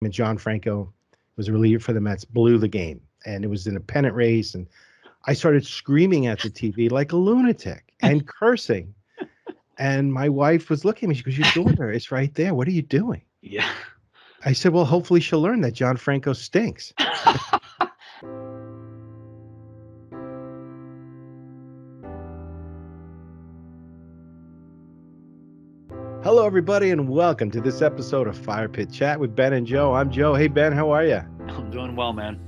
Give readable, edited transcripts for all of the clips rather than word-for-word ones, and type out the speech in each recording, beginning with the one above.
and John Franco was a reliever for the Mets, blew the game. And it was in a pennant race. And I started screaming at the TV like a lunatic and cursing. And my wife was looking at me. She goes, "Your daughter is right there. What are you doing?" Yeah. I said, "Well, hopefully she'll learn that John Franco stinks." Hello, everybody, and welcome to this episode of Fire Pit Chat with Ben and Joe. I'm Joe. Hey, Ben, how are you? I'm doing well, man.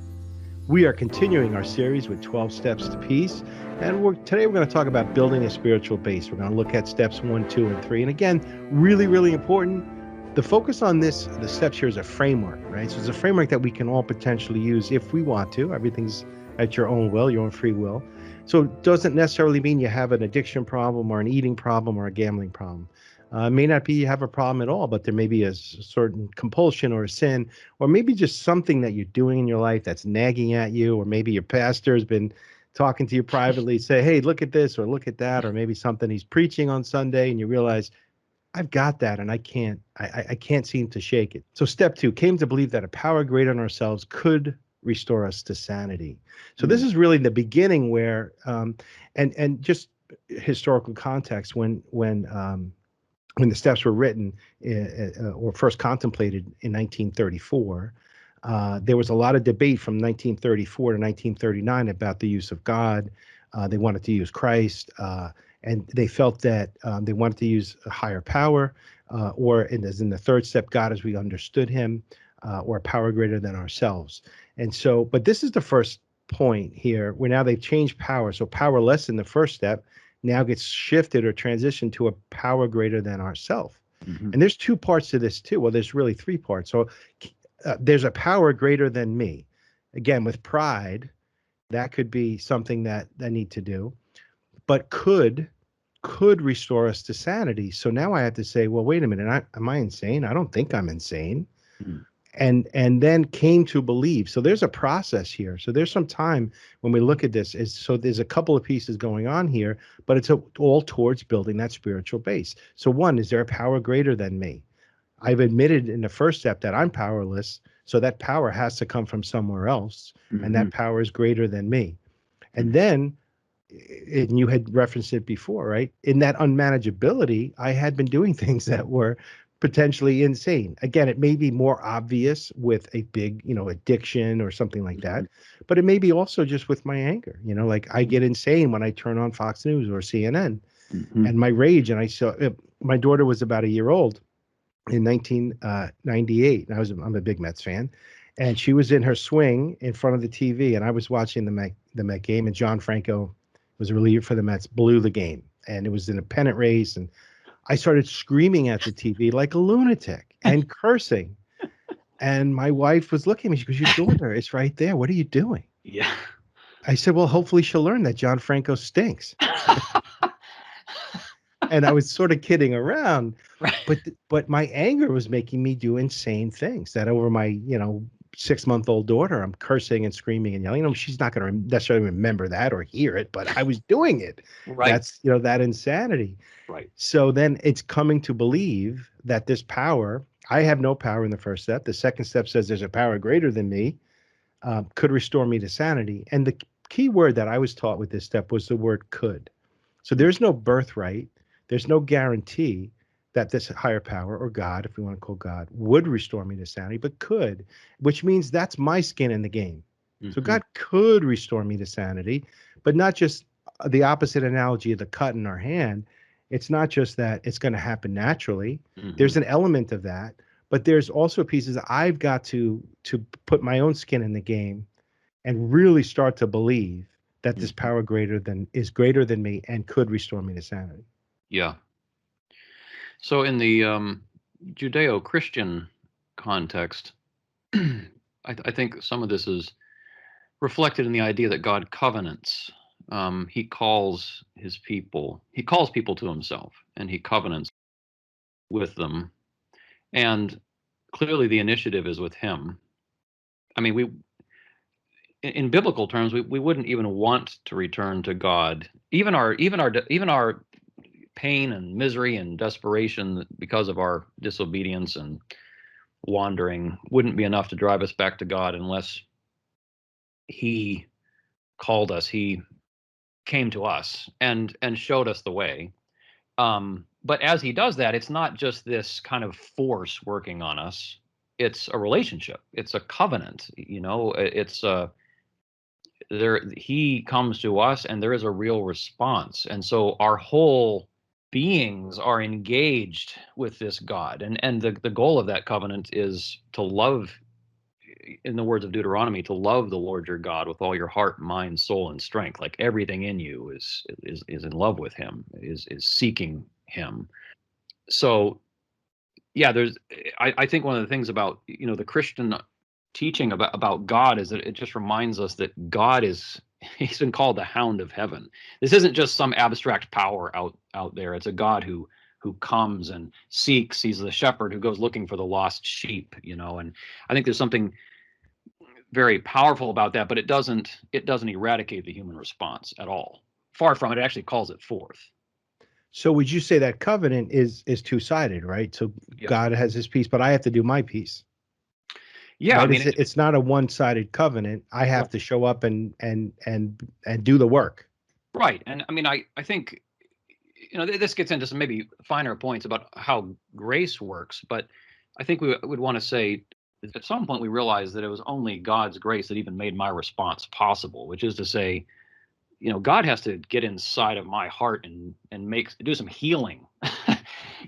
We are continuing our series with 12 Steps to Peace. And today we're going to talk about building a spiritual base. We're going to look at steps 1, 2, and 3. And again, really, really important. The focus on the steps here is a framework, right? So it's a framework that we can all potentially use if we want to. Everything's at your own will, your own free will. So it doesn't necessarily mean you have an addiction problem or an eating problem or a gambling problem. It may not be you have a problem at all, but there may be a certain compulsion or a sin, or maybe just something that you're doing in your life that's nagging at you, or maybe your pastor has been talking to you privately, say, "Hey, look at this or look at that," or maybe something he's preaching on Sunday, and you realize, "I've got that, and I can't seem to shake it." So step 2, came to believe that a power greater than ourselves could restore us to sanity. So this is really the beginning where, and just historical context, when the steps were written or first contemplated in 1934, there was a lot of debate from 1934 to 1939 about the use of God. They wanted to use Christ, and they felt that they wanted to use a higher power, or as in the third step, God as we understood him, or a power greater than ourselves. And so, but this is the first point here where now they've changed power. So powerless in the first step now gets shifted or transitioned to a power greater than ourself. Mm-hmm. And there's two parts to this too. Well, there's really three parts. So there's a power greater than me. Again, with pride, that could be something that I need to do, but could restore us to sanity. So now I have to say, well, wait a minute, am I insane? I don't think I'm insane. Mm-hmm. And then came to believe. So there's a process here. So there's some time when we look at this. So there's a couple of pieces going on here, but it's all towards building that spiritual base. So one, is there a power greater than me? I've admitted in the first step that I'm powerless. So that power has to come from somewhere else. Mm-hmm. And that power is greater than me. And then, and you had referenced it before, right? In that unmanageability, I had been doing things that were potentially insane. Again, it may be more obvious with a big, addiction or something like that, but it may be also just with my anger. Like I get insane when I turn on Fox News or CNN, and my rage. And I saw my daughter was about a year old in 1998. And I'm a big Mets fan, and she was in her swing in front of the TV, and I was watching the Met game, and John Franco was a reliever for the Mets, blew the game, and it was in a pennant race, and I started screaming at the TV like a lunatic and cursing. And my wife was looking at me. She goes, "Your daughter is right there. What are you doing?" Yeah. I said, "Well, hopefully she'll learn that John Franco stinks." And I was sort of kidding around, Right. but my anger was making me do insane things. That over my 6-month-old daughter, I'm cursing and screaming and yelling. She's not going to necessarily remember that or hear it, but I was doing it. Right. That's that insanity. Right. So then it's coming to believe that this power, I have no power in the first step. The second step says there's a power greater than me, could restore me to sanity. And the key word that I was taught with this step was the word could. So there's no birthright. There's no guarantee that this higher power, or God, if we want to call God, would restore me to sanity, but could, which means that's my skin in the game. So God could restore me to sanity, but not just the opposite analogy of the cut in our hand. It's not just that it's going to happen naturally. There's an element of that, but there's also pieces I've got to put my own skin in the game and really start to believe that this power is greater than me and could restore me to sanity. Yeah. So in the Judeo-Christian context, I think some of this is reflected in the idea that God covenants. He calls people to himself, and he covenants with them. And clearly the initiative is with him. I mean, in biblical terms, we wouldn't even want to return to God. Even our pain and misery and desperation because of our disobedience and wandering wouldn't be enough to drive us back to God unless he called us. He came to us and showed us the way. But as he does that, it's not just this kind of force working on us. It's a relationship. It's a covenant. It's there. He comes to us, and there is a real response. And so our whole beings are engaged with this God. And the goal of that covenant is to love, in the words of Deuteronomy, to love the Lord your God with all your heart, mind, soul, and strength. Like everything in you is in love with him, is seeking him. So yeah, I think one of the things about the Christian teaching about God is that it just reminds us that God he's been called the Hound of Heaven. This isn't just some abstract power out there. It's a God who comes and seeks. He's the shepherd who goes looking for the lost sheep, and I think there's something very powerful about that, but it doesn't eradicate the human response at all. Far from it. It actually calls it forth. So would you say that covenant is two-sided, right? So Yeah. God has his piece, but I have to do my piece. Yeah, right? I mean, it's not a one-sided covenant. I have to show up and do the work. Right. And I mean, I think, this gets into some maybe finer points about how grace works, but I think we would want to say at some point we realized that it was only God's grace that even made my response possible, which is to say, God has to get inside of my heart and do some healing.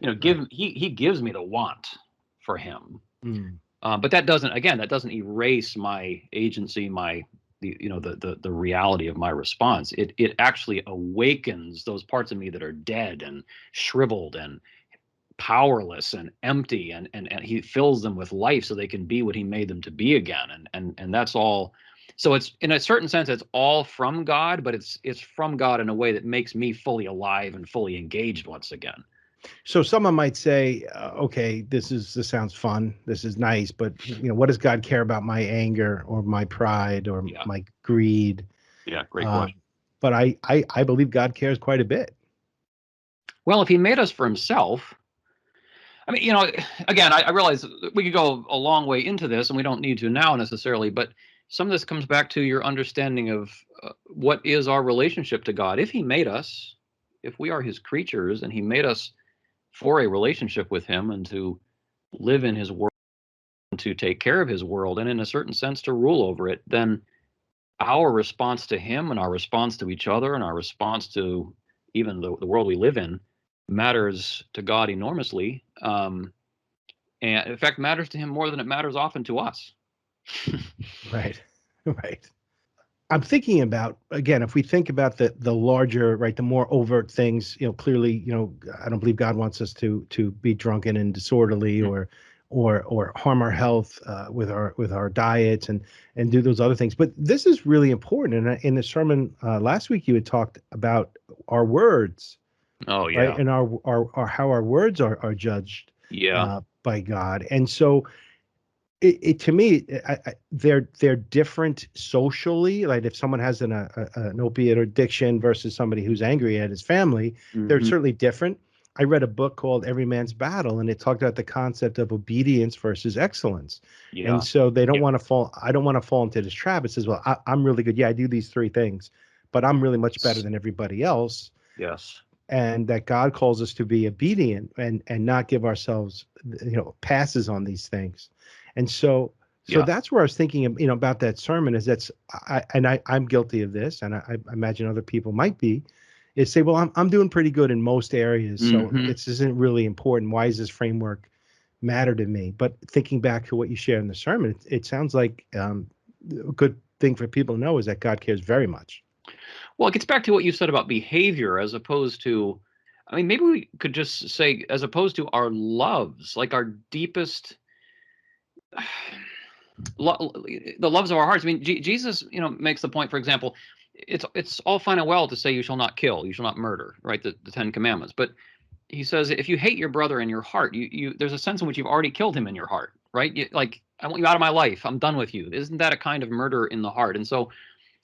He gives me the want for him. But that doesn't erase my agency, the reality of my response. It actually awakens those parts of me that are dead and shriveled and powerless and empty, and he fills them with life so they can be what he made them to be again. And that's all. So it's, in a certain sense, it's all from God, but it's from God in a way that makes me fully alive and fully engaged once again. So someone might say, okay, this sounds fun. This is nice, but what does God care about my anger or my pride or my greed? Yeah, great question. But I believe God cares quite a bit. Well, if he made us for himself, I mean, again, I realize we could go a long way into this, and we don't need to now necessarily, but some of this comes back to your understanding of what is our relationship to God. If he made us, if we are his creatures, and he made us for a relationship with him and to live in his world and to take care of his world and in a certain sense to rule over it, then our response to him and our response to each other and our response to even the world we live in matters to God enormously. And in fact, matters to him more than it matters often to us. Right. I'm thinking about, again, if we think about the larger, right, the more overt things, clearly, I don't believe God wants us to be drunken and disorderly or harm our health with our diets and do those other things. But this is really important. And in the sermon last week, you had talked about our words. Oh yeah. Right, and our how our words are judged. Yeah. By God, and so. To me, they're different socially. Like if someone has an opiate addiction versus somebody who's angry at his family, they're certainly different. I read a book called Every Man's Battle, and it talked about the concept of obedience versus excellence. Yeah. And so they don't want to fall. I don't want to fall into this trap. It says, well, I'm really good. Yeah, I do these three things, but I'm really much better than everybody else. Yes. And that God calls us to be obedient and not give ourselves, passes on these things. And so that's where I was thinking, about that sermon is I'm guilty of this. And I imagine other people might be, is say, well, I'm doing pretty good in most areas. So this isn't really important. Why does this framework matter to me? But thinking back to what you shared in the sermon, it sounds like a good thing for people to know is that God cares very much. Well, it gets back to what you said about behavior as opposed to, I mean, maybe we could just say, as opposed to our loves, like our deepest, the loves of our hearts. I mean, Jesus, makes the point, for example, it's all fine and well to say you shall not kill, you shall not murder, right? The 10 Commandments. But he says, if you hate your brother in your heart, there's a sense in which you've already killed him in your heart, right? Like, I want you out of my life. I'm done with you. Isn't that a kind of murder in the heart? And so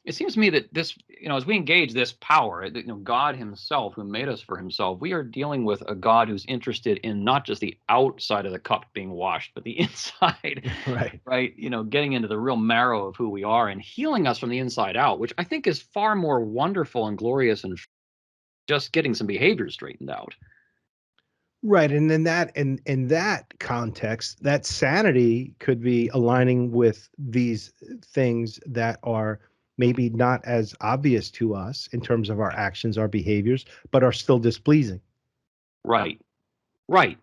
it seems to me that this, as we engage this power, God himself, who made us for himself, we are dealing with a God who's interested in not just the outside of the cup being washed, but the inside, Right. right? Getting into the real marrow of who we are and healing us from the inside out, which I think is far more wonderful and glorious and just getting some behavior straightened out. Right. And in that context, that sanity could be aligning with these things that are maybe not as obvious to us in terms of our actions, our behaviors, but are still displeasing. Right. Right.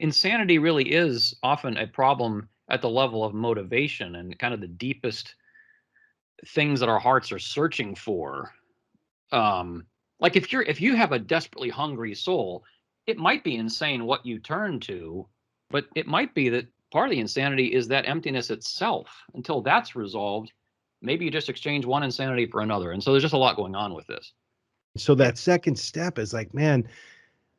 Insanity really is often a problem at the level of motivation and kind of the deepest things that our hearts are searching for. Like if you have a desperately hungry soul, it might be insane what you turn to, but it might be that part of the insanity is that emptiness itself. Until that's resolved, maybe you just exchange one insanity for another. And so there's just a lot going on with this. So that second step is like, man,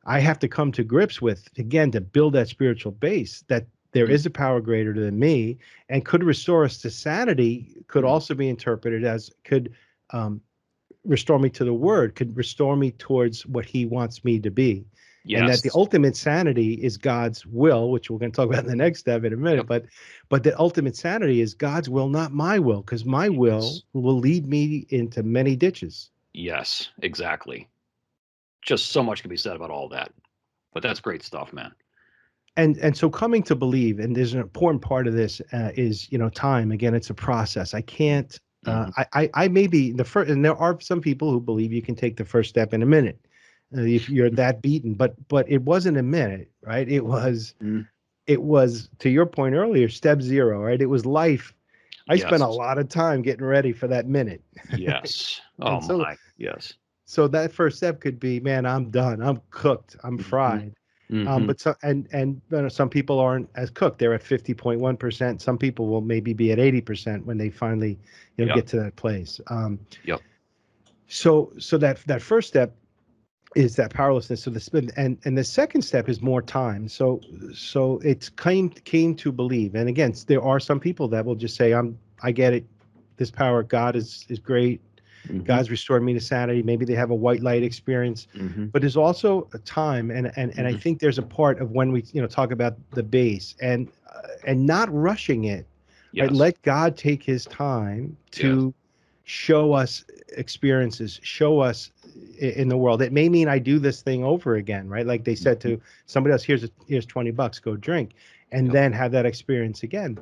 I have to come to grips with, again, to build that spiritual base, that there Mm, is a power greater than me and could restore us to sanity, could mm. also be interpreted as could um, restore me to the word, could restore me towards what he wants me to be. And that the Yes. ultimate sanity is God's will, which we're going to talk about in the next step in a minute. Yep. But the ultimate sanity is God's will, not my will, because my will Yes. will lead me into many ditches. Yes, exactly. Just so much can be said about all that. But that's great stuff, man. And so coming to believe, and there's an important part of this is time. Again, it's a process. I can't. Hmm. I may be the first, and there are some people who believe you can take the first step in a minute if you're that beaten. But it wasn't a minute, right? Mm. It was, to your point earlier, step zero, right? It was life. I spent a Yes. lot of time getting ready for that minute, Yes. Oh and my. Yes. so that first step could be, man, I'm done. I'm cooked. I'm Hmm. fried. Hmm. But so some people aren't as cooked. They're at 50.1%. Some people will maybe be at 80% when they finally, Yep. get to that place. Yep. So that first step is that powerlessness. So the spin and the second step is more time. So it's came to believe. And again, there are some people that will just say, I get it. This power, God is great. Hmm. God's restored me to sanity. Maybe they have a white light experience, Hmm. but there's also a time, and I Hmm. think there's a part of when we talk about the base and not rushing it, right? Yes. Let God take His time Yes. to show us experiences, show us in the world. It may mean I do this thing over again, right? Like they said Mhm. to somebody else, here's $20, go drink, and Yep. then have that experience again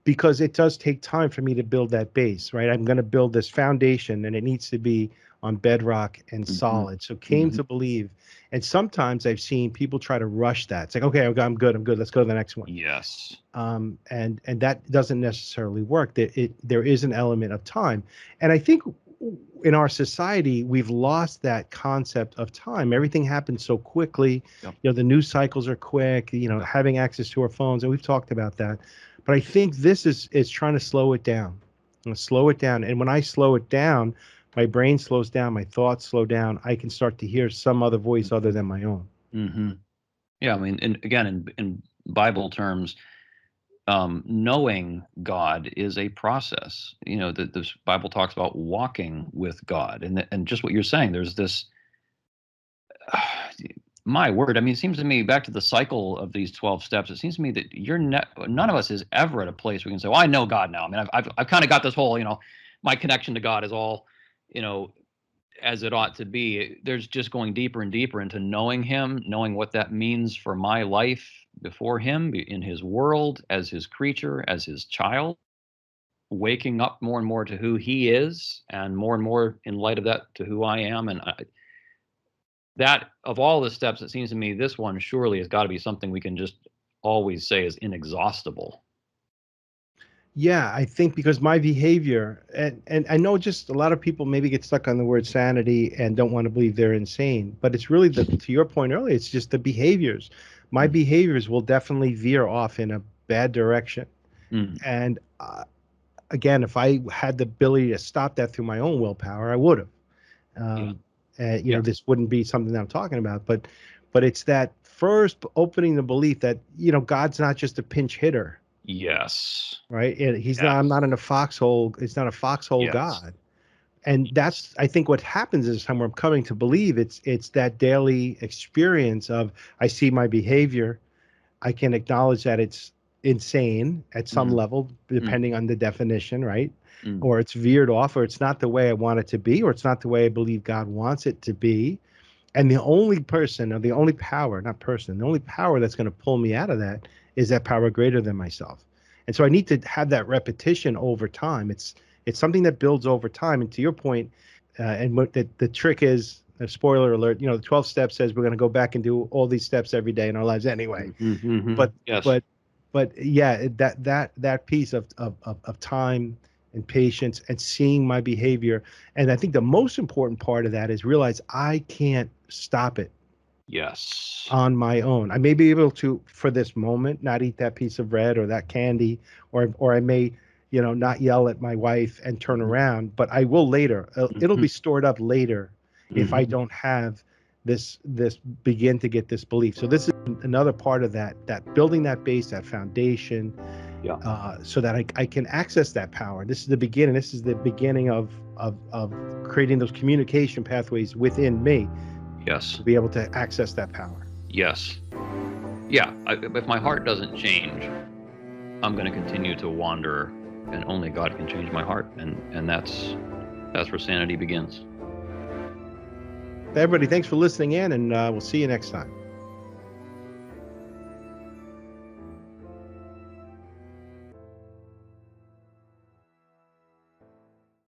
because it does take time for me to build that base, right? I'm going to build this foundation and it needs to be on bedrock and Mhm. solid. So came Mhm. to believe. And sometimes I've seen people try to rush that. It's like, okay, I'm good. I'm good. Let's go to the next one. Yes. And that doesn't necessarily work. There is an element of time. And I think in our society, we've lost that concept of time. Everything happens so quickly. Yep. The news cycles are quick, having access to our phones, and we've talked about that. But I think this is trying to slow it down. Slow it down. And when I slow it down, my brain slows down, my thoughts slow down. I can start to hear some other voice other than my own. Mhm. Yeah, I mean, and again, in Bible terms, knowing God is a process. The Bible talks about walking with God, and just what you're saying. There's this. My word, I mean, it seems to me back to the cycle of these 12 steps. It seems to me that none of us is ever at a place where we can say, "Well, I know God now." I mean, I've kind of got this whole, my connection to God is all, you know, as it ought to be. There's just going deeper and deeper into knowing Him, knowing what that means for my life before Him, in His world, as His creature, as His child, waking up more and more to who He is, and more in light of that to who I am. And that of all the steps, it seems to me this one surely has got to be something we can just always say is inexhaustible. Yeah, I think because my behavior, and I know just a lot of people maybe get stuck on the word sanity and don't want to believe they're insane, but it's really to your point earlier, it's just the behaviors. My Mm, behaviors will definitely veer off in a bad direction. mm, And again, if I had the ability to stop that through my own willpower, I would have. yeah, Um, yeah, this wouldn't be something that I'm talking about, but it's that first opening the belief that God's not just a pinch hitter. Yes. right? And he's not. I'm Yes. not in a foxhole. It's not a foxhole Yes. God. And Yes. that's, I think, what happens is I'm coming to believe it's that daily experience of I see my behavior. I can acknowledge that it's insane at some Mm, level, mm, depending on the definition, right? mm. Or it's veered off, or it's not the way I want it to be, or it's not the way I believe God wants it to be. And the only person, or the only power, not person, the only power that's going to pull me out of that is that power greater than myself. And so I need to have that repetition over time. It's something that builds over time. And to your point, and what the trick is, a spoiler alert, the 12 steps says we're going to go back and do all these steps every day in our lives anyway. Mhm, mhm. But Yes. but but yeah, that piece of time and patience and seeing my behavior. And I think the most important part of that is realize I can't stop it Yes. on my own. I may be able to, for this moment, not eat that piece of bread or that candy, or I may, not yell at my wife and turn Mhm, around, but I will later. It'll mhm, be stored up later if I mhm. don't have this begin to get this belief. So this is another part of that building that base, that foundation, Yeah. so that I can access that power. This is the beginning. This is the beginning of creating those communication pathways within me Yes. to be able to access that power. Yes. Yeah. If my heart doesn't change, I'm going to continue to wander, and only God can change my heart, and that's where sanity begins. Everybody, thanks for listening in, and we'll see you next time.